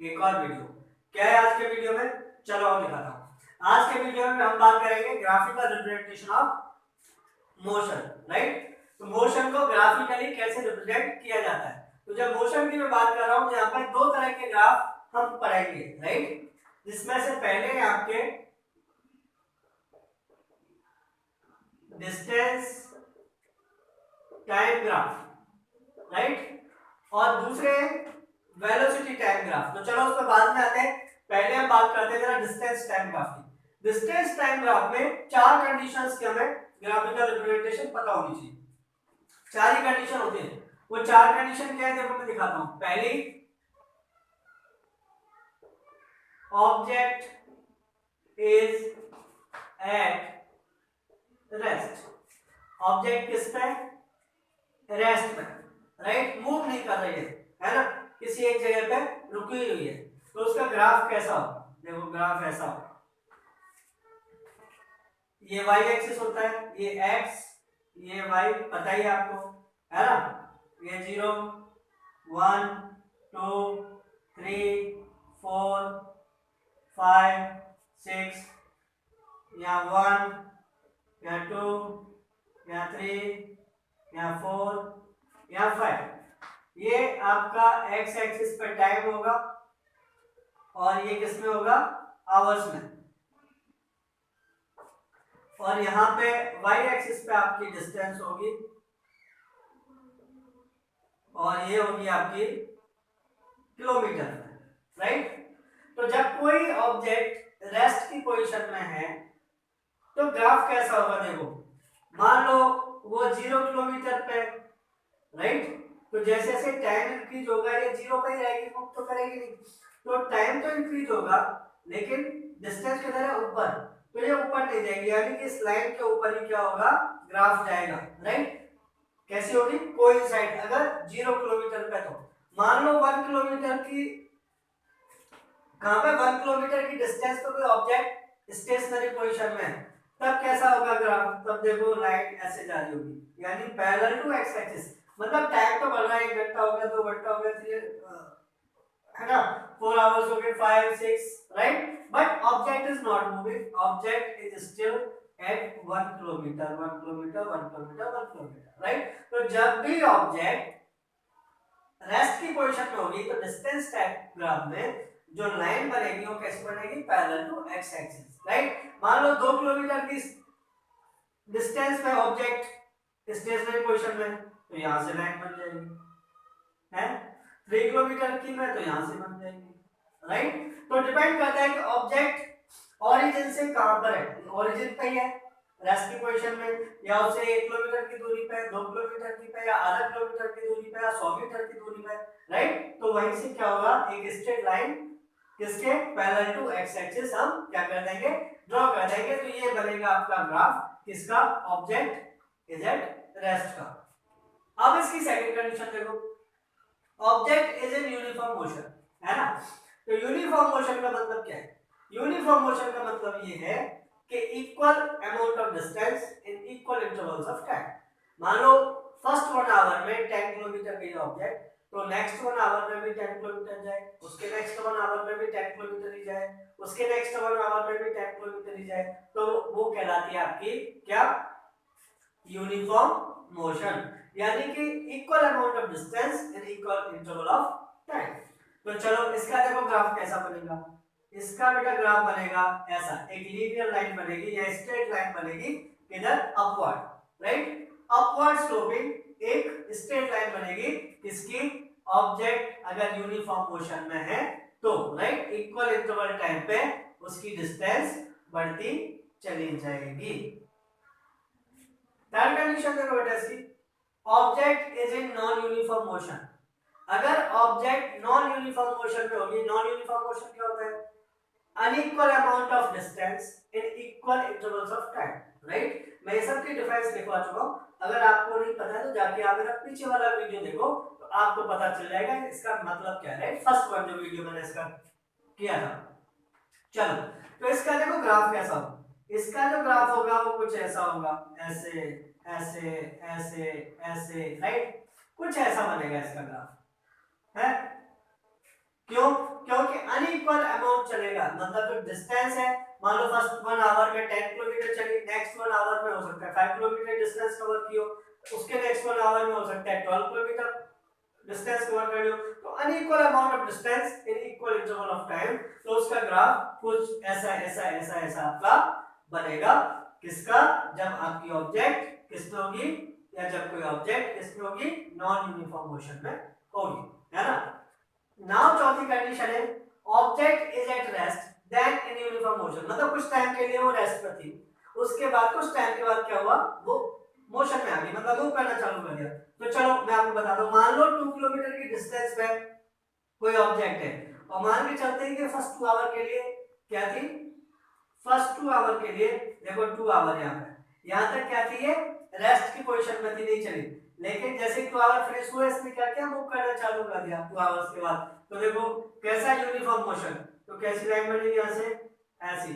एक और वीडियो। क्या है आज के वीडियो में, चलो और दिखाता हूँ। आज के वीडियो में हम बात करेंगे graphical representation of motion, right. तो मोशन को ग्राफिकली कैसे रिप्रेजेंट किया जाता है। तो जब मोशन की मैं बात कर रहा हूँ, यहाँ पर दो तरह के ग्राफ हम पढ़ेंगे, राइट। जिसमें से पहले है आपके डिस्टेंस टाइम ग्राफ, राइट, और दूसरे वेलोसिटी टाइम ग्राफ। तो चलो उस पर बाद में आते हैं, पहले हम बात करते हैं जरा डिस्टेंस टाइम ग्राफ की। डिस्टेंस टाइम ग्राफ में चार कंडीशंस के हमें ग्राफिकल रिप्रेजेंटेशन पता होनी चाहिए। चार ही कंडीशन होती है। वो चार कंडीशन क्या है देखो मैं दिखाता हूं। पहली, object is at rest. Object किस पे, रेस्ट में, राइट, मूव नहीं कर रही है ना, किसी एक जगह पे रुकी हुई है। तो उसका ग्राफ कैसा होगा, देखो ग्राफ ऐसा होगा। ये y एक्सिस होता है, ये x, ये y, पता ही है आपको, है ना। ये 0 1 2 3 4 5 6, यहाँ 1, यहाँ 2, यहाँ 3, यहाँ 4, यहाँ 5। ये आपका x एक्सिस पे टाइम होगा और ये किसमें होगा, आवर्स में। और यहाँ पे y एक्सिस पे आपकी डिस्टेंस होगी और ये होगी आपकी किलोमीटर में, राइट। तो जब कोई ऑब्जेक्ट रेस्ट की पोजीशन में है तो ग्राफ कैसा होगा, देखो मान लो वो 0 किलोमीटर पे, राइट। तो जैसे जैसे टाइम इंक्रीज होगा ये 0 पे ही रहेगी, मूव तो करेगी नहीं। तो टाइम तो इंक्रीज होगा लेकिन डिस्टेंस किधर है, ऊपर। तो ये ऊपर नहीं जाएगी, यानी कि इस लाइन के ऊपर ही क्या होगा, ग्राफ जाएगा, राइट। कैसी होगी, कोइंसाइड। अगर 0 किलोमीटर पे, तो मान लो 1 किलोमीटर की, कहां पे 1 किलोमीटर की डिस्टेंस पे कोई ऑब्जेक्ट स्टेशनरी पोजीशन में है, तब कैसा होगा ग्राफ, तब देखो लाइन ऐसे जा रही होगी, यानी पैरेलल टू एक्स एक्सिस। मतलब टाइम तो बढ़ रहा है, 1 घंटा हो गया, 2 घंटा हो गया, 3, है ना, 4 आवर्स हो गए, 5 6, right. But object is not moving, object is still at 1 kilometre 1 kilometre 1 kilometre 1 kilometre, right. तो जब भी ऑब्जेक्ट रेस्ट की पोजीशन में होगी तो डिस्टेंस टाइप ग्राफ में जो लाइन बनेगी वो कैसे बनेगी, parallel to x axis, right. मान लो 2 किलोमीटर की डिस्टेंस पे ऑब्जेक्ट स्टेशनरी पोजीशन में, तो यहां से लाइन बन जाएगी, है। 3 किलोमीटर की में तो यहां से बन जाएगी, राइट। तो डिपेंड करता है कि ऑब्जेक्ट ओरिजिन से कहां पर है, ओरिजिन पे ही है रेस्ट की पोजीशन में, या उसे 1 किलोमीटर की दूरी पे, 2 किलोमीटर की पे, या आधा किलोमीटर की दूरी पे, या 100 मीटर की दूरी पे, राइट। तो वहीं से क्या होगा, एक स्ट्रेट लाइन किसके, पैरेलल टू एक्स एक्सिस हम क्या कर देंगे, ड्रॉ कर देंगे। तो ये बनेगा आपका ग्राफ किसका, ऑब्जेक्ट इज एट रेस्ट का। अब इसकी सेकंड कंडीशन देखो, object is in uniform motion, है ना। तो यूनिफॉर्म मोशन का मतलब क्या है, यूनिफॉर्म मोशन का मतलब ये है कि equal amount of distance in equal intervals of time. मान लो फर्स्ट 1 आवर में 10 किलोमीटर का ऑब्जेक्ट, तो नेक्स्ट 1 आवर में भी 10 किलोमीटर जाए, उसके नेक्स्ट 1 आवर में भी 10 किलोमीटर ही जाए, उसके नेक्स्ट 1 आवर में भी 10 किलोमीटर ही जाए, तो वो कहलाती है आपकी क्या, यूनिफॉर्म मोशन, यानी कि equal amount of distance in equal interval of time. तो चलो इसका देखो ग्राफ कैसा बनेगा, इसका बेटा ग्राफ बनेगा ऐसा, एक लीनियर लाइन बनेगी या स्ट्रेट लाइन बनेगी, किधर, अपवर्ड, राइट। अपवर्ड स्लोपिंग एक स्ट्रेट लाइन बनेगी, किसकी, ऑब्जेक्ट अगर यूनिफॉर्म मोशन में है तो, राइट, इक्वल इंटरवल टाइम पे उसकी डिस्टेंस बढ़ती चली जाएगी। थर्ड कंडीशन देखो बेटा इसकी, object is in non uniform motion. अगर ऑब्जेक्ट नॉन यूनिफॉर्म मोशन में होगी, नॉन यूनिफॉर्म मोशन क्या होता है, unequal amount of distance in equal intervals of time, right। मैं ये सब की डिफरेंस लिखवा चुका हूं, अगर आपको नहीं पता है तो जाके आप मेरा पीछे वाला वीडियो देखो तो आपको पता चल जाएगा इसका मतलब क्या है, फर्स्ट वन जो वीडियो मैंने इसका किया था। चलो तो इसका देखो ग्राफ कैसा होगा, इसका जो ग्राफ होगा वो कुछ ऐसा होगा, ऐसे ऐसे ऐसे ऐसे, राइट, कुछ ऐसा बनेगा इसका ग्राफ, है। क्यों, क्योंकि अनइक्वल अमाउंट चलेगा, मतलब जो डिस्टेंस है, मान लो फर्स्ट 1 आवर में 10 किलोमीटर चली, नेक्स्ट 1 आवर में हो सकता है 5 किलोमीटर डिस्टेंस कवर कियो, उसके नेक्स्ट 1 आवर में हो सकता है 12 किलोमीटर डिस्टेंस कवर कर लियो। तो unequal amount of distance in equal interval of time, तो उसका ग्राफ कुछ ऐसा ऐसा ऐसा ऐसा आपका बनेगा। किसका? जब आपकी ऑब्जेक्ट किस में होगी, या जब कोई ऑब्जेक्ट किस में होगी, नॉन यूनिफॉर्म मोशन में होगी, है ना। नाउ चौथी कंडीशन है object is at rest then in uniform motion, मतलब कुछ टाइम के लिए वो रेस्ट पर थी, उसके बाद कुछ टाइम के बाद क्या हुआ, वो मोशन में आ गई, मतलब मूव करना चालू कर दिया। तो चलो मैं आपको बता दूं, मान लो 2 किलोमीटर की डिस्टेंस पे कोई ऑब्जेक्ट है, और मान के चलते हैं कि फर्स्ट 2 आवर के लिए क्या थी, फर्स्ट 2 आवर के लिए देखो 2 आवर यहाँ तक क्या थी, ये रेस्ट की पोजीशन में थी, नहीं चली, लेकिन जैसे 2 आवर फिनिश हुए इसने क्या किया, मूव करना चालू कर दिया 2 आवर्स के बाद। तो देखो कैसा यूनिफॉर्म मोशन, तो कैसी लाइन बनेगी, यहाँ से ऐसी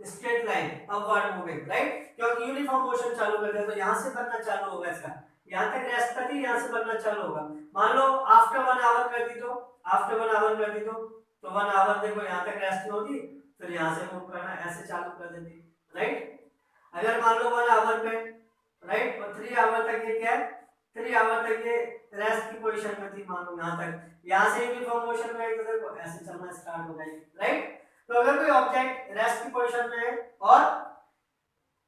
straight line upward moving, right, क्योंकि यूनिफॉर्म मोशन चालू कर दिया, तो यहाँ से बनना चालू होगा इसका, यहाँ तक रेस्ट पर थी, यहाँ से बनना चालू होगा। मान लो आफ्टर 1 आवर कर दी, तो आफ्टर 1 आवर कर दी तो 1 आवर देखो यहाँ तक रेस्ट में होती, फिर यहाँ से मूव करना ऐसे चालू कर देती, राइट। अगर मान लो 1 आवर पे, राइट, और 3 आवर तक ये क्या है, 3 आवर तक ये रेस्ट की पोजीशन में थी, मान लो यहाँ तक, यहाँ से यूनिफॉर्म मोशन में आई तो देखो ऐसे चलना स्टार्ट हो जाएगी, राइट। तो अगर कोई ऑब्जेक्ट रेस्ट की पोजीशन में है और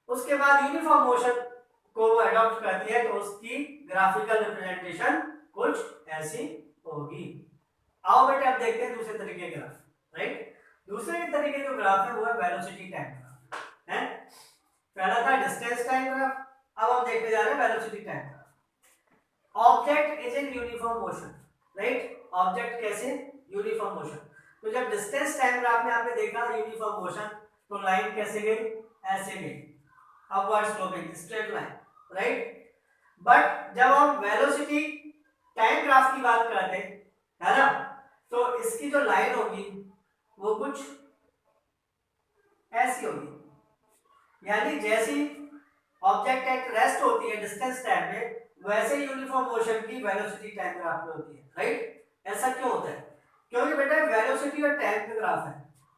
उसके बाद यूनिफॉर्म मोशन को वो अडॉप्ट करती है, तो उसकी ग्राफिकल रिप्रेजेंटेशन कुछ ऐसी होगी। आओ बेटे अब देखते हैं दूसरे तरीके का ग्राफ, राइट। दूसरे तरीके जो ग्राफ है वो है वेलोसिटी टाइम ग्राफ, है। पहला था डिस्टेंस टाइम ग्राफ, अब हम देखने जा रहे हैं velocity time graph. Object is in uniform motion, right, object कैसे, यूनिफॉर्म मोशन। तो जब डिस्टेंस टाइम ग्राफ में आपने देखा यूनिफॉर्म मोशन, तो लाइन कैसे गई, ऐसे गई, upward sloping straight line, right. But जब हम वेलोसिटी टाइम ग्राफ की बात करते हैं, है ना, तो इसकी जो लाइन होगी वो कुछ ऐसी होगी, यानी जैसी ऑब्जेक्ट एट रेस्ट होती है डिस्टेंस टाइम में, वैसे यूनिफॉर्म मोशन की वेलोसिटी टाइम ग्राफ में होती है, राइट। ऐसा क्यों होता है, क्योंकि बेटा वेलोसिटी और टाइम का ग्राफ है,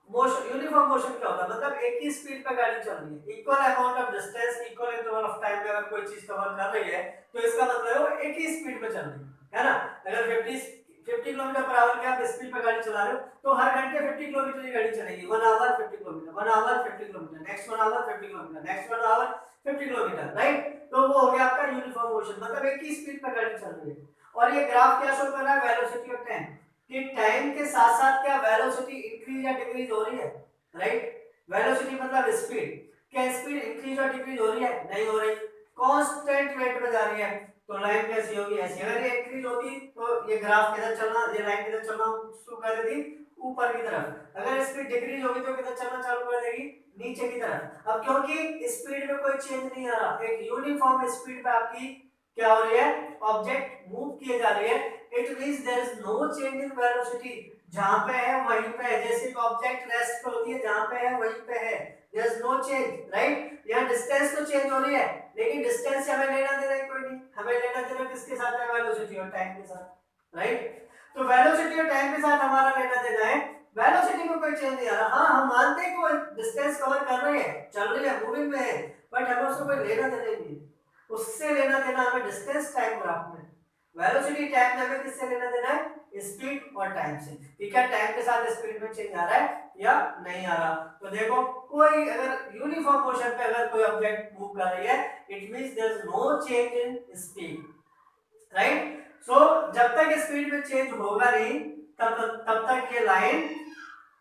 मोशन यूनिफॉर्म मोशन क्या होता है, मतलब एक ही स्पीड पे गाड़ी चल रही है, equal amount of distance equal interval of time में अगर कोई चीज कवर कर रही है, तो इसका मतलब है वो एक ही स्पीड पे चल रही है ना। अगर 50 किलोमीटर पर आवर की आप स्पीड पे गाड़ी चला रहे हो, तो हर घंटे 50 किलोमीटर की गाड़ी चलेगी, 1 hour 50 kilometre, 1 hour 50 kilometre, next 1 hour 50 kilometre, next 1 hour 50 kilometre, right. तो वो हो गया आपका यूनिफॉर्म मोशन, मतलब एक ही स्पीड पर गाड़ी चल रही है। और ये ग्राफ क्या शो कर रहा है, वेलोसिटी ऑफ टाइम, कि टाइम के साथ साथ क्या वेलोसिटी इंक्रीज या डिक्रीज हो रही है, राइट। वेलोसिटी मतलब स्पीड, क्या स्पीड इंक्रीज और डिक्रीज हो रही है, नहीं हो रही, कांस्टेंट रेट पे जा रही है। तो लाइन कैसी होगी, ऐसी, अगर ये इंक्रीज होती तो ये ग्राफ किधर चलना, ये लाइन किधर चलना शुरू कर देती, ऊपर की तरफ। अगर स्पीड डिक्रीज होगी तो किधर चलना चालू कर देगी, नीचे की तरफ। अब क्योंकि स्पीड में कोई चेंज नहीं आ रहा, एक यूनिफॉर्म स्पीड पे आपकी क्या हो रही है, ऑब्जेक्ट मूव किए जा रही है, it means there is no change in velocity, जहां पे है वहीं पे है, जैसे ऑब्जेक्ट रेस्ट पे होती है, जहां पे है वहीं पे है, there is no change, right. यहां डिस्टेंस तो चेंज हो रही है, लेकिन डिस्टेंस से हमें लेना देना कोई नहीं, हमें लेना देना किसके साथ है, वेलोसिटी और टाइम के साथ, राइट। तो वेलोसिटी और टाइम के साथ हमारा लेना देना है, वेलोसिटी में कोई चेंज नहीं आ रहा। हाँ हम मानते हैं कि वो डिस्टेंस कवर कर रही है, चल रही है, मूविंग में है, बट हमें उसको कोई लेना देना नहीं, उससे लेना देना हमें डिस्टेंस टाइम ग्राफ में, वेलोसिटी टाइम में हमें किससे लेना देना है, स्पीड और टाइम से, कि क्या टाइम के साथ स्पीड में चेंज आ रहा है या नहीं आ रहा। तो देखो कोई अगर यूनिफॉर्म मोशन पे अगर कोई ऑब्जेक्ट मूव कर रही है, it means there is no change in speed, right. So जब तक स्पीड में चेंज होगा नहीं, तब तक ये लाइन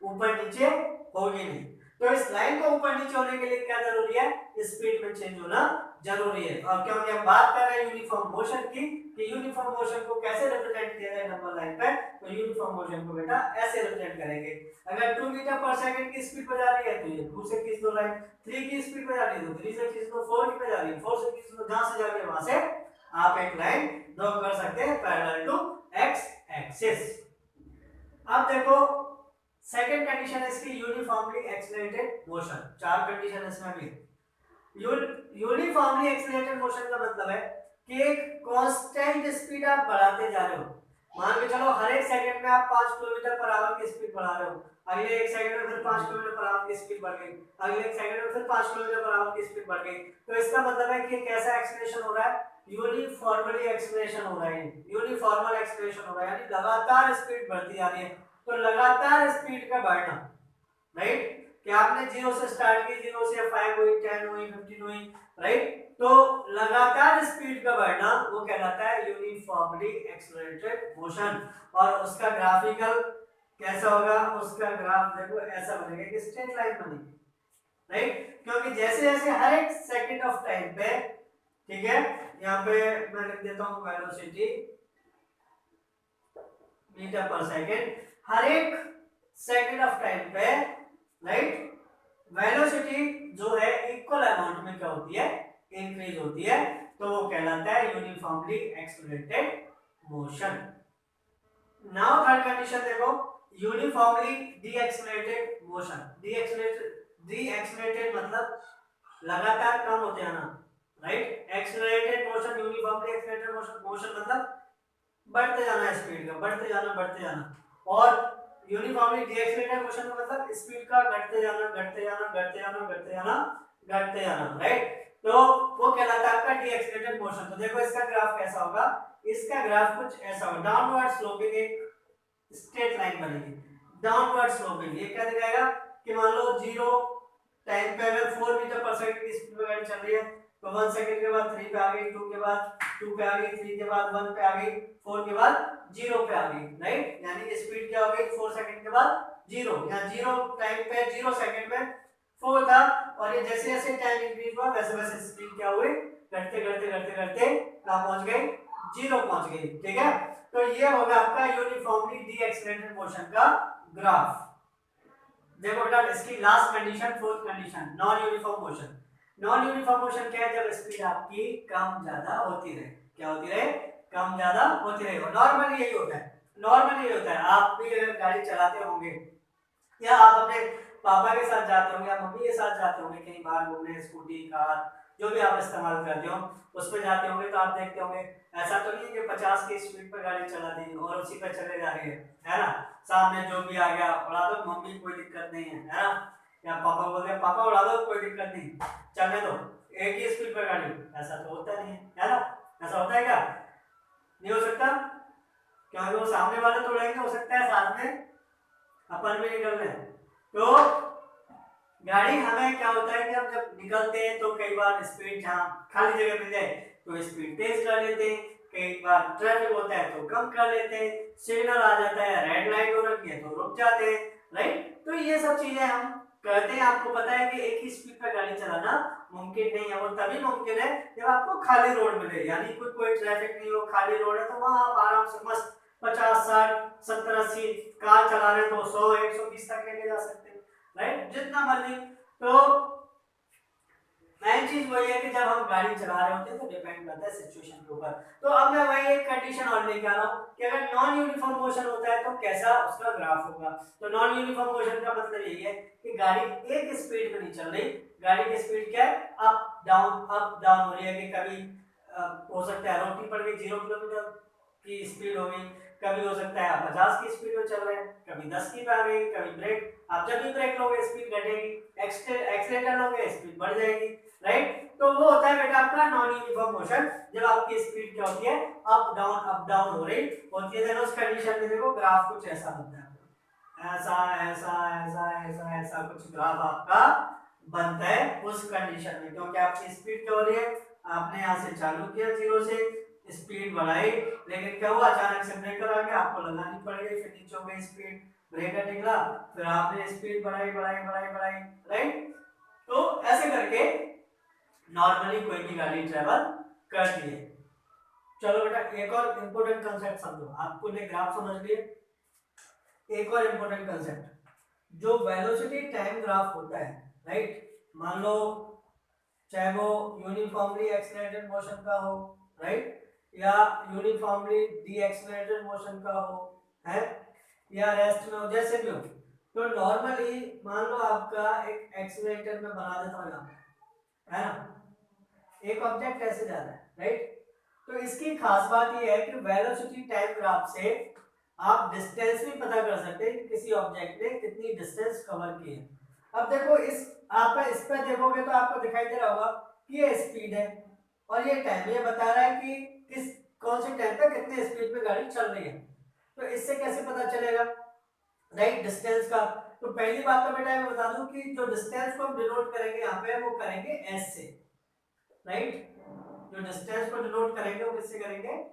ऊपर नीचे होगी नहीं। तो इस लाइन को ऊपर नीचे होने के लिए क्या जरूरी है, स्पीड में चेंज होना जरूरी है। और क्योंकि हम बात कर रहे हैं यूनिफॉर्म मोशन की, कि यूनिफॉर्म मोशन को कैसे रिप्रेजेंट किया जाए नंबर लाइन पे, तो यूनिफॉर्म मोशन को बेटा ऐसे रिप्रेजेंट करेंगे। अगर 2 मीटर पर सेकंड की स्पीड पे जा रही है तो ये 2 से खींच दो लाइन, 3 की स्पीड पे जा रही है तो 3 से खींच दो, 4 की पे जा रही है 4 से खींच दो, जहां से जा रही है वहां से आप एक लाइन ड्रॉ कर सकते हैं पैरेलल टू एक्स एक्सिस। अब देखो सेकंड कंडीशन है इसकी, यूनिफॉर्मली एक्सेलरेटेड मोशन। 4 कंडीशन है इसमें भी। यूनिफॉर्मली एक्सेलरेटेड मोशन का मतलब है कि एक कांस्टेंट स्पीड आप बढ़ाते जा रहे हो, मान के चलो हर एक सेकंड में आप 5 किलोमीटर पर आवर की स्पीड बढ़ा रहे हो, अगले एक सेकंड में फिर 5 किलोमीटर पर आवर की स्पीड बढ़ गई, अगले एक सेकंड में फिर 5 किलोमीटर पर आवर की स्पीड बढ़ गई। तो इसका मतलब है कि कैसा एक्सेलरेशन हो रहा है, यूनिफॉर्मली एक्सेलरेशन हो रहा है, यूनिफॉर्मल एक्सेलरेशन हो रहा है, यानी लगातार स्पीड बढ़ती जा रही है। तो लगातार स्पीड का बढ़ना, राइट, कि आपने 0 से स्टार्ट की, 0 से 5 हुई, 10 हुई, 15 हुई, राइट, तो लगातार स्पीड का बढ़ना वो कहलाता है यूनिफॉर्मली एक्सेलरेटेड मोशन। और उसका ग्राफिकल कैसा होगा, उसका ग्राफ देखो ऐसा बनेगा कि स्ट्रेट लाइन बनेगी, राइट, क्योंकि जैसे जैसे हर एक सेकंड ऑफ टाइम पे, ठीक है, यहाँ पे मैं लिख देता हूँ वेलोसिटी मीटर पर सेकंड, हर एक सेकंड ऑफ टाइम पे, राइट, वेलोसिटी जो है इक्वल अमाउंट में क्या होती है, इंक्रीज होती है, तो वो कहलाता है uniformly accelerated motion. Now third condition देखो, यूनिफॉर्मली डीएक्सेलरेटेड मोशन। डीएक्सेलरेटेड मतलब लगातार कम होते जाना, right, accelerated motion, uniformly accelerated motion मतलब बढ़ते जाना स्पीड का, बढ़ते जाना बढ़ते जाना, और यूनिफॉर्मली डीएक्सेलरेटेड मोशन का मतलब स्पीड का घटते जाना घटते जाना घटते जाना घटते जाना घटते जाना, राइट, तो वो कहलाता है आपका डीएक्सेलरेटेड मोशन। तो देखो इसका ग्राफ कैसा होगा, इसका ग्राफ कुछ ऐसा होगा, डाउनवर्ड स्लोपिंग एक स्ट्रेट लाइन बनेगी, डाउनवर्ड स्लोपिंग। ये क्या दिखाएगा कि मान लो 0 टाइम पे अगर 4 मीटर पर सेकंड की स्पीड में गाड़ी चल रही है, तो 1 सेकंड के बाद 3 पे आ गई, 2 के बाद 2 पे आ गई, 3 के बाद 1 पे आ गई, 4 के बाद 0 पे आ गई, राइट, यानी स्पीड क्या हो गई 4 सेकंड के बाद 0, या 0 टाइम पे 0 सेकंड में 4 था, और ये जैसे जैसे टाइम इंक्रीज हुआ वैसे वैसे स्पीड क्या हुई, घटते घटते घटते घटते कहां पहुंच गई, 0 पहुंच गई, ठीक है। तो ये होगा आपका यूनिफॉर्मली डीएक्सेलरेटेड मोशन का ग्राफ। देखो बेटा इसकी last condition, fourth condition, non uniform motion. Non uniform motion क्या है, जब स्पीड आपकी कम ज्यादा होती रहे, क्या होती रहे, कम ज्यादा होती रहे। नॉर्मली यही होता है, नॉर्मली यही होता है, आप भी अगर गाड़ी चलाते होंगे या आप अपने पापा के साथ जाते होंगे या मम्मी के साथ जाते होंगे कहीं बाहर घूमने, स्कूटी कार जो भी आप इस्तेमाल करते हो उसमें जाते होंगे, तो आप देखते होंगे ऐसा तो नहीं है कि 50 की स्पीड पर गाड़ी चला दी और उसी पर चले जा रही है ना, सामने जो भी आ गया उड़ा दो, मम्मी कोई दिक्कत नहीं है ना, या पापा बोल रहे पापा उड़ा दो कोई दिक्कत नहीं, चलने दो, एक ही स्पीड पर गाड़ी, ऐसा तो होता नहीं है ना, ऐसा होता है क्या, नहीं हो सकता, क्योंकि वो सामने वाले तो उड़ेंगे, हो सकता है साथ में अपन भी निकल रहे हैं। तो गाड़ी हमें क्या होता है कि हम जब निकलते हैं तो कई बार स्पीड जहाँ खाली जगह मिल जाए तो स्पीड तेज कर लेते हैं, कई बार ट्रैफिक होता है तो कम कर लेते हैं, सिग्नल आ जाता है, रेड लाइट हो रखी है तो रुक जाते हैं, राइट, तो ये सब चीजें हम करते हैं। आपको पता है कि एक ही स्पीड पर गाड़ी चलाना मुमकिन नहीं है, वो तभी मुमकिन है जब आपको खाली रोड मिले, यानी कोई ट्रैफिक नहीं हो, खाली रोड है, तो वहां आप आराम से मस्त 50 60 70 80 कार चला रहे तो 100 120 तक लेके जा सकते हैं, राइट, जितना मर्जी। तो मेन चीज वही है कि जब हम गाड़ी चला रहे होते हैं तो डिपेंड करता है सिचुएशन के ऊपर। तो अब मैं वही एक कंडीशन और लेके आ रहा हूँ कि अगर नॉन यूनिफॉर्म मोशन होता है तो कैसा उसका ग्राफ होगा। तो नॉन यूनिफॉर्म मोशन का मतलब यही है कि गाड़ी एक स्पीड में नहीं चल रही, गाड़ी की स्पीड क्या है, अप डाउन हो रही है, कि कभी हो सकता है रोटी पड़ गई 0 किलोमीटर की स्पीड हो गई, कभी हो सकता है आप 50 की स्पीड में चल रहे हैं, कभी 10 की पे आ गई, कभी ब्रेक, आप जब भी ब्रेक लोगे स्पीड घटेगी, एक्सीलरेटर लोगे स्पीड बढ़ जाएगी, राइट। तो वो होता है बेटा आपका नॉन यूनिफॉर्म मोशन, जब आपकी स्पीड क्या होती है, अप डाउन हो रही होती है। उस कंडीशन में देखो ग्राफ कुछ ऐसा बनता है, ऐसा ऐसा ऐसा ऐसा ऐसा कुछ ग्राफ आपका बनता है उस कंडीशन में, क्योंकि आपकी स्पीड क्या हो रही है, आपने यहाँ से चालू किया 0 से, स्पीड बढ़ाई, लेकिन क्या हुआ अचानक से ब्रेकर आ गया, आपको लगानी पड़ गई, फिर नीचे हो गई स्पीड, ब्रेकर निकला, फिर आपने स्पीड बढ़ाई बढ़ाई बढ़ाई बढ़ाई, राइट। तो ऐसे करके नॉर्मली कोई भी गाड़ी ट्रेवल करती है। चलो बेटा एक और इंपॉर्टेंट कंसेप्ट समझो, आपको ने ग्राफ समझ लिए, एक और इंपॉर्टेंट कंसेप्ट, जो वेलोसिटी टाइम ग्राफ होता है, राइट, मान लो चाहे वो यूनिफॉर्मली एक्सेलरेटेड मोशन का हो, राइट, या यूनिफॉर्मली डीएक्सेलरेटेड मोशन का हो, है, या रेस्ट में हो, जैसे भी हो, तो नॉर्मली मान लो आपका एक एक्सेलरेटर में बना देता हूं, है ना, एक ऑब्जेक्ट ऐसे जा रहा है, राइट, तो इसकी खास बात ये है कि वेलोसिटी टाइम ग्राफ से आप डिस्टेंस भी पता कर सकते हैं कि किसी ऑब्जेक्ट ने कितनी डिस्टेंस कवर की है। अब देखो इस आप इस पे देखोगे तो आपको दिखाई दे रहा होगा कि ये स्पीड है और ये टाइम, ये बता रहा है कि किस कौन से टाइम पे कितने स्पीड पे गाड़ी चल रही है। तो इससे कैसे पता चलेगा राइट डिस्टेंस का? तो पहली बात तो बेटा मैं बता दूं कि जो डिस्टेंस को हम डिनोट करेंगे यहाँ पे वो करेंगे एस से, राइट। जो डिस्टेंस को डिनोट करेंगे वो किससे करेंगे?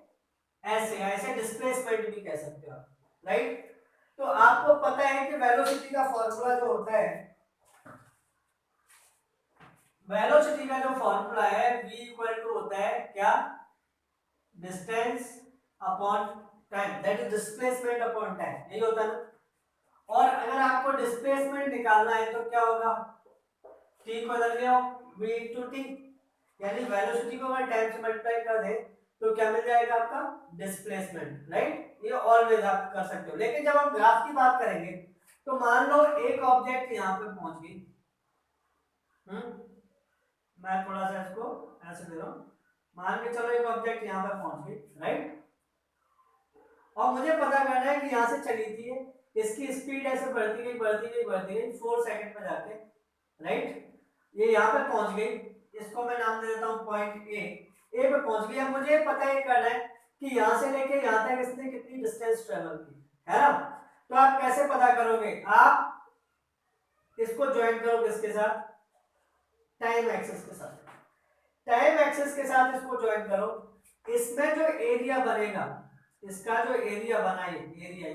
ऐसे ऐसे डिस्प्लेसमेंट भी कह सकते हो, राइट। तो आपको पता है कि वेलोसिटी का फॉर्मूला जो होता है, वेलोसिटी का जो फॉर्मूला है v इक्वल टू होता है क्या? Distance upon time, that is displacement upon time, यही होता है ना। और अगर आपको डिस्प्लेसमेंट निकालना है तो क्या होगा? t को बदल लिया v इनटू t, यानी वेलोसिटी को अगर टाइम से मल्टीप्लाई कर दे तो क्या मिल जाएगा आपका? Displacement, right. ये ऑलवेज आप कर सकते हो। लेकिन जब हम ग्राफ की बात करेंगे तो मान लो एक ऑब्जेक्ट यहाँ पे पहुंच गई, मैं थोड़ा सा इसको ऐसे दे रहा हूं, मान के चलो एक ऑब्जेक्ट यहाँ पे पहुंच गई, राइट। और मुझे पता करना है कि यहाँ से चली थी इसकी स्पीड ऐसे बढ़ती गई बढ़ती गई बढ़ती गई 4 सेकंड में जाके, राइट। ये यहाँ पे पहुंच गई, इसको मैं नाम दे देता हूँ पॉइंट ए पे पहुंच गई। अब मुझे पता ये करना है कि यहाँ से लेके यहाँ तक इसने कितनी डिस्टेंस ट्रेवल की, है ना। तो आप कैसे पता करोगे? आप इसको ज्वाइन करो किसके साथ? टाइम एक्सिस के साथ। टाइम एक्सिस के साथ इसको ज्वाइन करो, इसमें जो एरिया बनेगा, इसका जो एरिया बना एरिया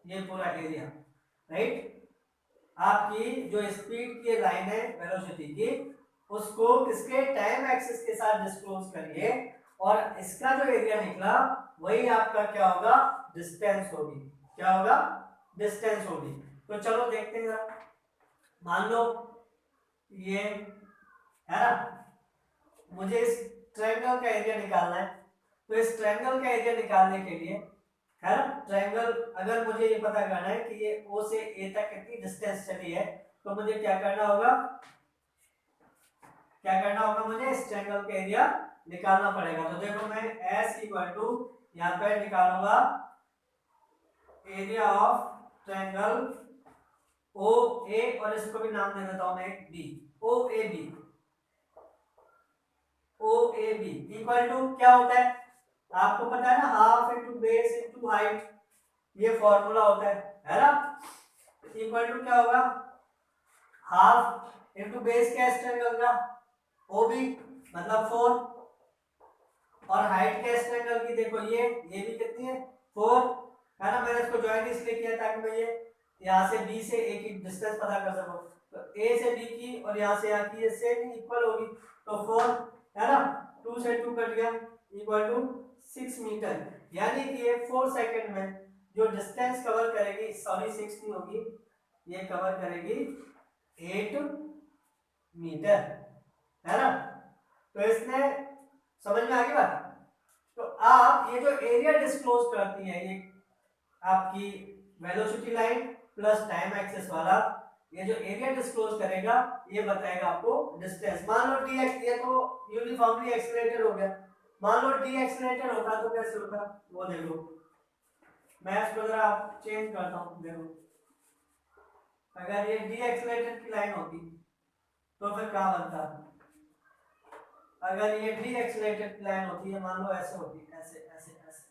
ये पूरा एरिया, राइट। आपकी जो स्पीड की लाइन है वेलोसिटी की, उसको किसके? टाइम एक्सिस के साथ डिस्क्लोज करिए और इसका जो एरिया निकला वही आपका क्या होगा? डिस्टेंस होगी। क्या होगा? डिस्टेंस होगी। तो चलो देखते हैं जरा। मान लो ये है ना, मुझे इस ट्रायंगल का एरिया निकालना है। तो इस ट्रायंगल का एरिया निकालने के लिए, है ना, ट्रायंगल अगर मुझे ये पता करना है कि ये O से A तक कितनी डिस्टेंस चली है तो मुझे क्या करना होगा? क्या करना होगा? मुझे इस ट्रायंगल का एरिया निकालना पड़ेगा। तो देखो मैं S इक्वल टू यहाँ पे निकालूंगा एरिया ऑफ ट्रायंगल OA और इसको भी नाम दे देता हूं मैं B, OAB। OAB equal to क्या होता है? आपको पता है ना, half into base into height, ये फॉर्मूला होता है ना। इक्वल टू क्या होगा? हाफ इंटू बेस क्या है ट्रायंगल का? OB मतलब 4, और हाइट क्या है ट्रायंगल की? देखो ये भी कितनी है? 4, है ना। मैंने इसको ज्वाइन इसलिए किया ताकि मैं ये यहाँ से B से A की डिस्टेंस पता कर सकूं। तो A से B की और यहाँ से यहाँ की ये सेम इक्वल होगी, तो 4, है ना। 2 से 2 कट गया, इक्वल टू 6 मीटर। यानी कि ये 4 सेकंड में जो डिस्टेंस कवर करेगी, सॉरी 6 नहीं होगी, ये कवर करेगी 8 मीटर, है ना। तो इसने समझ में आ गई बात। तो आप ये जो एरिया डिस्क्लोज करती है, ये आपकी velocity line plus time axis वाला, ये जो एरिया डिस्क्लोज करेगा ये बताएगा आपको डिस्टेंस। मान लो डी एक्स, ये तो यूनिफॉर्मली एक्सेलरेटेड हो गया। मान लो डी एक्सेलरेटेड होता तो कैसे होता वो देखो। मैं इसको जरा चेंज करता हूं, देखो अगर ये डी एक्सेलरेटेड की लाइन होती तो फिर क्या बनता? अगर ये डी एक्सेलरेटेड की लाइन होती है, मान लो ऐसे होती, ऐसे ऐसे ऐसे,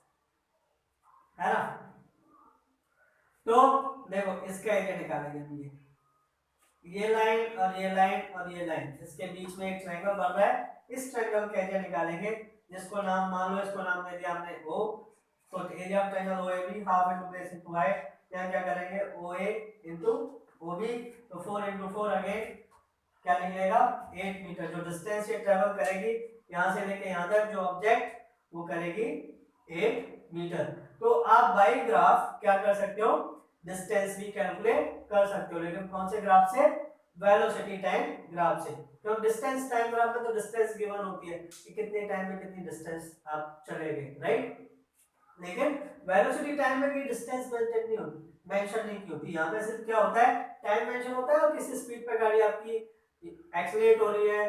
है ना। तो देखो इसका एरिया निकालेंगे, ये लाइन और ये लाइन और ये लाइन, इसके बीच में एक ट्रायंगल बन रहा है। इस ट्रायंगल का एरिया निकालेंगे, जिसको नाम मान लो, इसको नाम दे दिया हमने O। तो area of triangle OAB half into base into height, यहाँ क्या करेंगे? OA इनटू OB, तो 4 इनटू 4 अगेन क्या निकलेगा? 8 मीटर। जो डिस्टेंस ये ट्रेवल करेगी यहाँ से लेके यहाँ तक, जो ऑब्जेक्ट, वो करेगी 8 मीटर। तो आप बाई ग्राफ क्या कर सकते हो? डिस्टेंस भी कैलकुलेट कर सकते हो, लेकिन कौन से ग्राफ से? वेलोसिटी टाइम ग्राफ से। तो डिस्टेंस टाइम ग्राफ में तो डिस्टेंस गिवन होती है कि कितने टाइम में कितनी डिस्टेंस आप चलेंगे, राइट। लेकिन वेलोसिटी टाइम में भी डिस्टेंस मेंशन नहीं होती, मेंशन नहीं की होती। यहाँ पे सिर्फ क्या होता है? टाइम मेंशन होता है और किस स्पीड पे गाड़ी आपकी एक्सीलरेट हो रही है,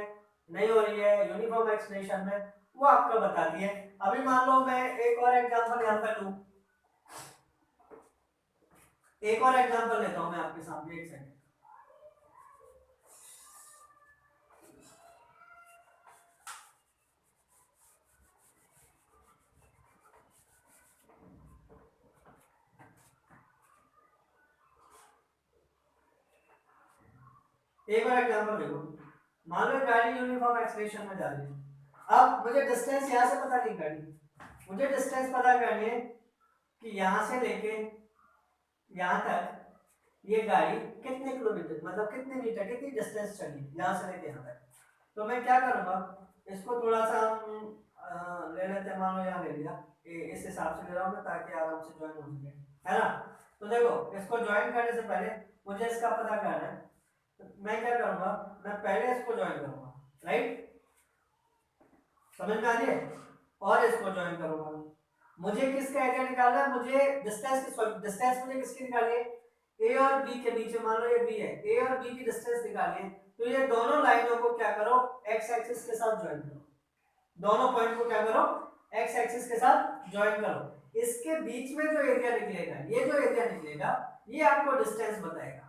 नहीं हो रही है, यूनिफॉर्म एक्सीलरेशन में, वो आपको बताती है। अभी मान लो मैं एक और एग्जांपल यहाँ पे लूं, एक और एग्जांपल लेता हूं मैं आपके सामने, एक सेकंड। एक और एग्जांपल देखो, मान लो गाड़ी यूनिफॉर्म एक्सीलरेशन में जा रही है। अब मुझे डिस्टेंस यहाँ से पता नहीं करनी, मुझे डिस्टेंस पता करनी है कि यहाँ से लेके यहाँ तक ये गाड़ी कितने किलोमीटर, मतलब कितने मीटर, कितनी डिस्टेंस चली यहाँ से लेके यहाँ तक। तो मैं क्या करूँगा, इसको थोड़ा सा ले लेते हैं, मान लो यहाँ ले लिया, इस हिसाब से ले रहा हूँ मैं ताकि आराम से ज्वाइन हो सके, है ना। तो देखो इसको ज्वाइन करने से पहले मुझे इसका पता करना है, तो मैं क्या करूँगा, मैं पहले इसको ज्वाइन करूँगा, राइट, समझ में आ रही है, और इसको ज्वाइन करूँगा। मुझे किसका एरिया निकालना है, मुझे डिस्टेंस मुझे किसकी निकालनी है, ए और बी के बीच में, मान लो ये बी है, ए और बी की डिस्टेंस निकालनी है। तो ये दोनों लाइनों को क्या करो, एक्स एक्सिस के साथ ज्वाइन करो, दोनों पॉइंट को क्या करो, एक्स एक्सिस के साथ ज्वाइन करो। इसके बीच में जो एरिया निकलेगा, ये जो एरिया निकलेगा, ये आपको डिस्टेंस बताएगा।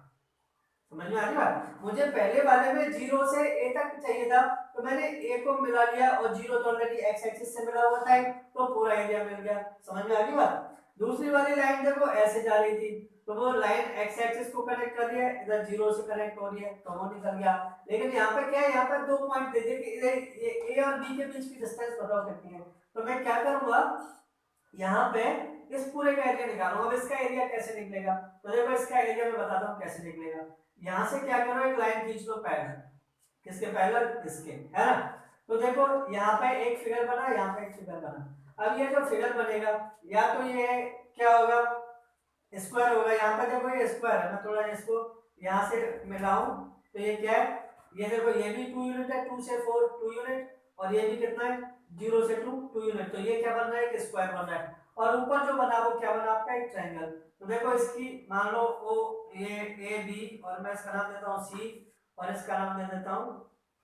समझ में आ रही बात। मुझे पहले वाले में 0 से a तक चाहिए था, तो मैंने a को मिला लिया, और 0 तो ऑलरेडी x एक्सिस से मिला हुआ था, तो पूरा एरिया मिल गया। समझ में आ रही बात। दूसरी वाली लाइन देखो ऐसे जा रही थी, तो वो लाइन x एक्सिस को कनेक्ट कर रही है, इधर 0 से कनेक्ट हो रही है, तो वो निकल गया। लेकिन यहाँ पे क्या है, यहाँ पर 2 पॉइंट दे दिए कि इधर a और b के बीच की डिस्टेंस बताओ कितनी है। तो मैं क्या करूंगा, यहाँ पे इस पूरे का एरिया निकालूंगा। अब इसका एरिया कैसे निकलेगा, तो देखो इसका एरिया मैं बताता हूँ कैसे निकलेगा। यहाँ से क्या करो, एक लाइन खींच लो पैरेलल, किसके पैरेलल, इसके, है ना। तो देखो यहाँ पे एक फिगर बना, यहाँ पे एक फिगर बना। अब ये जो फिगर बनेगा, या तो ये क्या होगा, स्क्वायर होगा। यहाँ पे देखो ये स्क्वायर है, मैं थोड़ा इसको यहाँ से मिलाऊं, तो ये क्या है, ये देखो ये भी 2 यूनिट है, 2 से 4 2 यूनिट, और ये भी कितना है, 0 से 2 2 यूनिट। तो ये क्या बन रहा है, एक स्क्वायर बन रहा है। और ऊपर जो बना वो क्या बना आपका, एक ट्रायंगल। तो देखो इसकी मान लो ओ ए बी, और मैं इसका नाम देता हूँ सी, और इसका नाम दे देता हूँ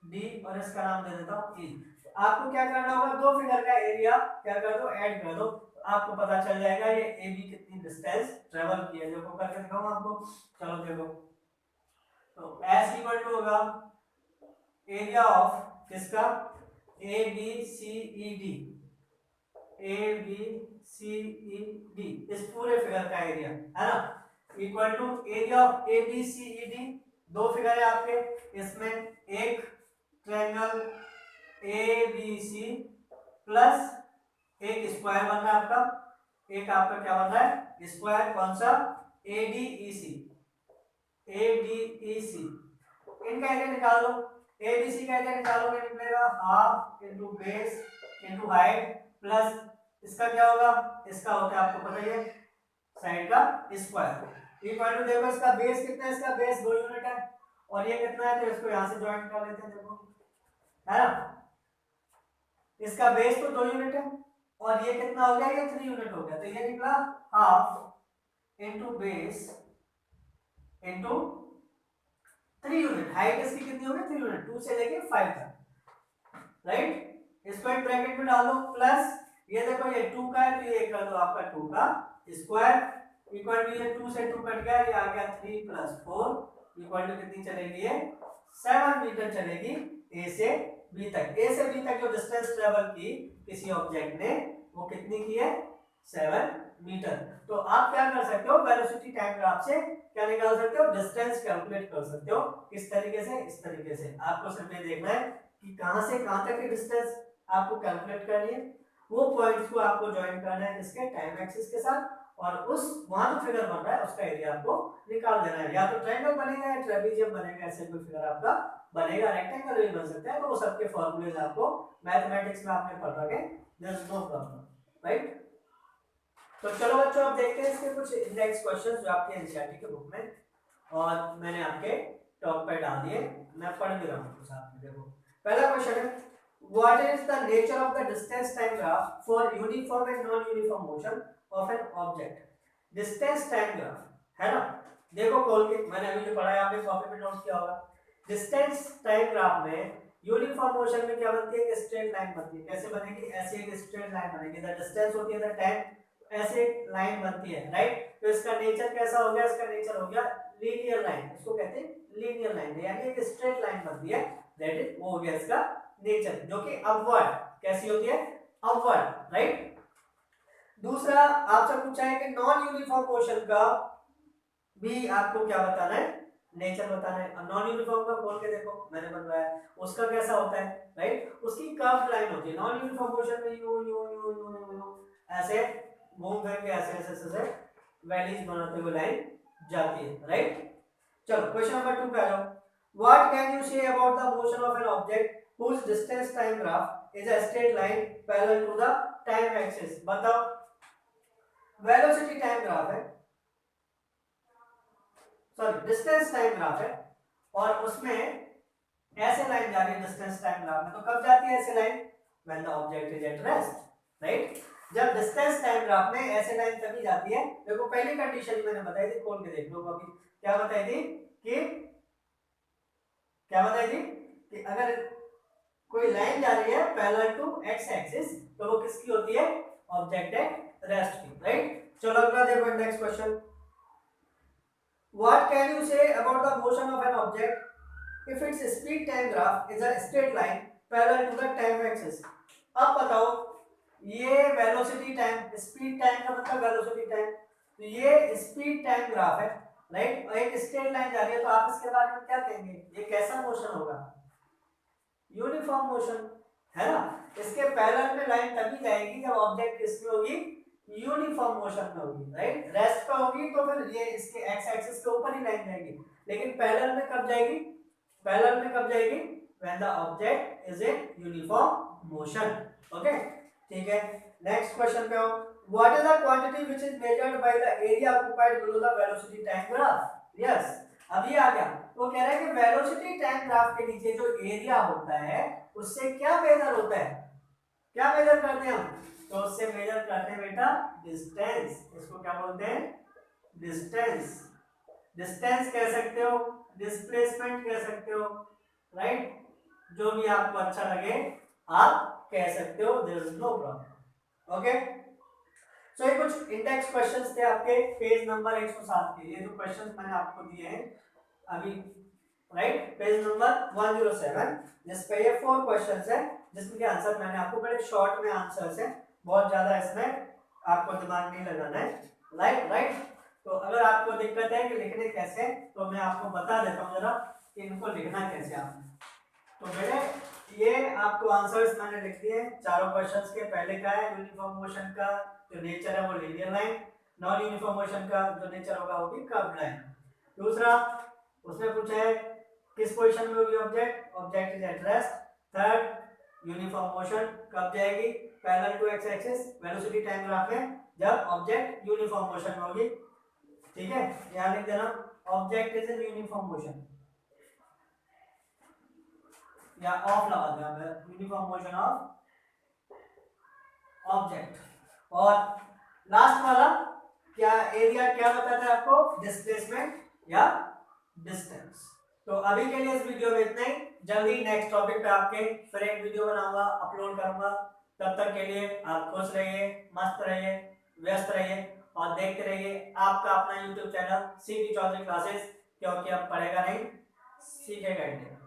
डी, और इसका नाम दे देता हूँ ई। आपको क्या करना होगा, दो फिगर का एरिया क्या कर दो, ऐड कर दो, आपको पता चल जाएगा ये ए बी कितनी डिस्टेंस ट्रेवल की है। देखो करके दिखाऊं आपको, चलो देखो। तो एस इक्वल टू होगा एरिया ऑफ किसका, A B C E D, A B C E D, इस पूरे फिगर का एरिया, है ना, equal to area of A B C E D. दो फिगर है आपके, इसमें एक triangle A B C plus एक स्क्वायर बन रहा है आपका, एक आपका क्या बन रहा है, स्क्वायर, कौन सा, A D E C, A D E सी। इनका एरिया निकाल लो, ए बी सी का एरिया निकालोगे, निकलेगा half into base into height plus इसका क्या होगा, इसका होता है आपको पता ही है साइड का स्क्वायर, इक्वल टू देखो इसका बेस कितना है, इसका बेस 2 यूनिट है, और ये कितना है, तो इसको यहां से ज्वाइन कर लेते हैं, देखो, है ना। इसका बेस तो 2 यूनिट है, और ये कितना हो गया, ये 3 यूनिट हो गया, तो ये निकला half into base into 3 unit. Height इसकी कितनी होगी, 3 यूनिट, 2 से लेके 5 तक, राइट। इसको एक ब्रैकेट में डाल दो, प्लस ये देखो ये 2 का है, तो ये कर दो आपका 2 का स्क्वायर, इक्वल टू ये 2 से 2 कट गया, ये आ गया 3 प्लस 4, इक्वल टू कितनी चलेगी, ये 7 मीटर चलेगी ए से बी तक। ए से बी तक जो डिस्टेंस ट्रेवल की किसी ऑब्जेक्ट ने, वो कितनी की है, 7 मीटर। तो आप क्या कर सकते हो, वेलोसिटी टाइम ग्राफ से क्या निकाल सकते हो, डिस्टेंस कैलकुलेट कर सकते हो। किस तरीके से, इस तरीके से। आपको सिर्फ ये देखना है कि कहां से कहां तक की डिस्टेंस आपको कैलकुलेट करनी है, वो पॉइंट्स को आपको ज्वाइन करना है किसके, टाइम एक्सिस के साथ, और उस वहां जो फिगर बन रहा है उसका एरिया आपको निकाल देना है। या तो ट्रायंगल बनेगा या ट्रेपेजियम बनेगा, ऐसे कोई फिगर आपका बनेगा, रेक्टेंगल भी बन सकता है। तो वो सबके फॉर्मूलेज आपको मैथमेटिक्स में आपने पढ़ रखे, there is no problem, right. तो चलो बच्चों अब देखते हैं इसके कुछ इंडेक्स क्वेश्चंस जो आपके एनसीईआरटी के बुक में और मैंने आपके टॉप पे डाल दिए, मैं पढ़ भी रहा हूं साथ में। देखो पहला क्वेश्चन है, what is the nature of the distance time graph for uniform and non uniform motion of an object. Distance time graph, है ना, देखो खोल के, मैंने अभी जो पढ़ा है आपने कॉपी में नोट किया होगा। डिस्टेंस टाइम ग्राफ में यूनिफॉर्म मोशन में क्या बनती है, एक स्ट्रेट लाइन बनती है। कैसे बनेगी, ऐसे एक स्ट्रेट लाइन बनेगी, द डिस्टेंस होती है द टाइम, ऐसे एक लाइन बनती है, राइट। तो इसका नेचर कैसा हो गया, इसका नेचर हो गया लीनियर लाइन, इसको कहते हैं लीनियर लाइन, यानी एक स्ट्रेट लाइन बनती है, दैट इज वो हो गया इसका नेचर, जो कि अपवर्ड कैसी होती है, अपवर्ड, राइट। दूसरा आपसे पूछा है कि नॉन यूनिफॉर्म मोशन का भी आपको क्या बताना है, नेचर बताना है। नॉन यूनिफॉर्म का खोल के देखो, मैंने बनवाया है, उसका कैसा होता है, राइट, उसकी कर्व लाइन होती है। नॉन यूनिफॉर्म मोशन में you you you you you ऐसे घूम फिर के ऐसे ऐसे ऐसे वैलीज बनाते हुए लाइन जाती है, राइट। चलो क्वेश्चन नंबर 2 पे आ जाओ। What can you say about the motion of an object whose distance time graph is a straight line parallel to the time axis। बताओ, वेलोसिटी टाइम ग्राफ है, sorry distance time graph है, और उसमें ऐसे line जा रही है distance time graph में, तो कब जाती है ऐसे line, when the object is at rest, right. जब डिस्टेंस टाइम ग्राफ में ऐसे लाइन तभी जाती है, देखो पहली कंडीशन मैंने बताई थी, खोल के देख लो अभी, क्या बताई थी कि क्या बताई थी कि अगर कोई लाइन जा रही है पैरेलल टू एक्स एक्सिस, तो वो किसकी होती है, ऑब्जेक्ट एट रेस्ट की, राइट। चलो अगला देखो, next question. What can you say about the motion of an object if its speed time graph is a straight line parallel to the time axis? अब बताओ, ये वेलोसिटी टाइम, स्पीड टाइम का मतलब velocity time, तो ये speed time graph है, right, और एक स्ट्रेट लाइन जा रही है, तो आप इसके बारे में क्या कहेंगे, ये कैसा मोशन होगा, यूनिफॉर्म मोशन, है ना। इसके पैरेलल में लाइन तभी जाएगी जब ऑब्जेक्ट किसमें होगी, यूनिफॉर्म मोशन में होगी, राइट। रेस्ट पे होगी तो फिर ये इसके एक्स एक्सिस के ऊपर ही लाइन जाएगी, लेकिन पैरेलल में कब जाएगी, पैरेलल में कब जाएगी, when the object is in uniform motion, okay, ठीक है। नेक्स्ट क्वेश्चन पे आओ। What is the quantity which is measured by the area occupied below the velocity time graph. Yes, अब ये आ गया, तो कह रहा है कि वेलोसिटी टाइम ग्राफ के नीचे जो एरिया होता है उससे क्या मेजर होता है, क्या मेजर करते हैं हम, तो उससे मेजर करते हैं बेटा डिस्टेंस, इसको क्या बोलते हैं, डिस्टेंस। डिस्टेंस कह सकते हो, डिस्प्लेसमेंट कह सकते हो, राइट, जो भी आपको अच्छा लगे आप कह सकते हो, there is no problem, okay. So ये कुछ इंडेक्स क्वेश्चंस थे आपके पेज नंबर 107 के, ये जो क्वेश्चंस मैंने आपको दिए हैं अभी, राइट, पेज नंबर 107, जिस पे ये 4 क्वेश्चंस है, जिसके आंसर मैंने आपको बड़े शॉर्ट में आंसर्स है, बहुत ज्यादा इसमें आपको दिमाग नहीं लगाना है, राइट। तो अगर आपको दिक्कत है कि लिखने कैसे, तो मैं आपको बता देता हूँ जरा कि इनको लिखना कैसे आपने। तो मेरे ये आपको आंसर्स मैंने लिख दिए चारों क्वेश्चंस के। पहले का है यूनिफॉर्म मोशन का जो नेचर है वो linear line, non uniform motion का जो नेचर होगा वो भी कर्व लाइन। दूसरा उसने पूछा है किस पोजीशन में होगी object, object is at rest. Third uniform motion कब जाएगी, parallel to x axis, velocity time graph में, जब ऑब्जेक्ट यूनिफॉर्म मोशन में होगी, ठीक है, यहां लिख देना object is in uniform motion, या ऑफ लगा देना, यूनिफॉर्म मोशन ऑफ ऑब्जेक्ट। और लास्ट वाला क्या एरिया क्या बताता है आपको, डिस्प्लेसमेंट या डिस्टेंस। तो अभी के लिए इस वीडियो में इतना ही, जल्दी नेक्स्ट टॉपिक पे आपके फिर एक वीडियो बनाऊंगा, अपलोड करूंगा। तब तक के लिए आप खुश रहिए, मस्त रहिए, व्यस्त रहिए और देखते रहिए आपका अपना यूट्यूब चैनल सीटी चौधरी क्लासेस, क्योंकि अब पढ़ेगा नहीं सीखेगा इंडिया।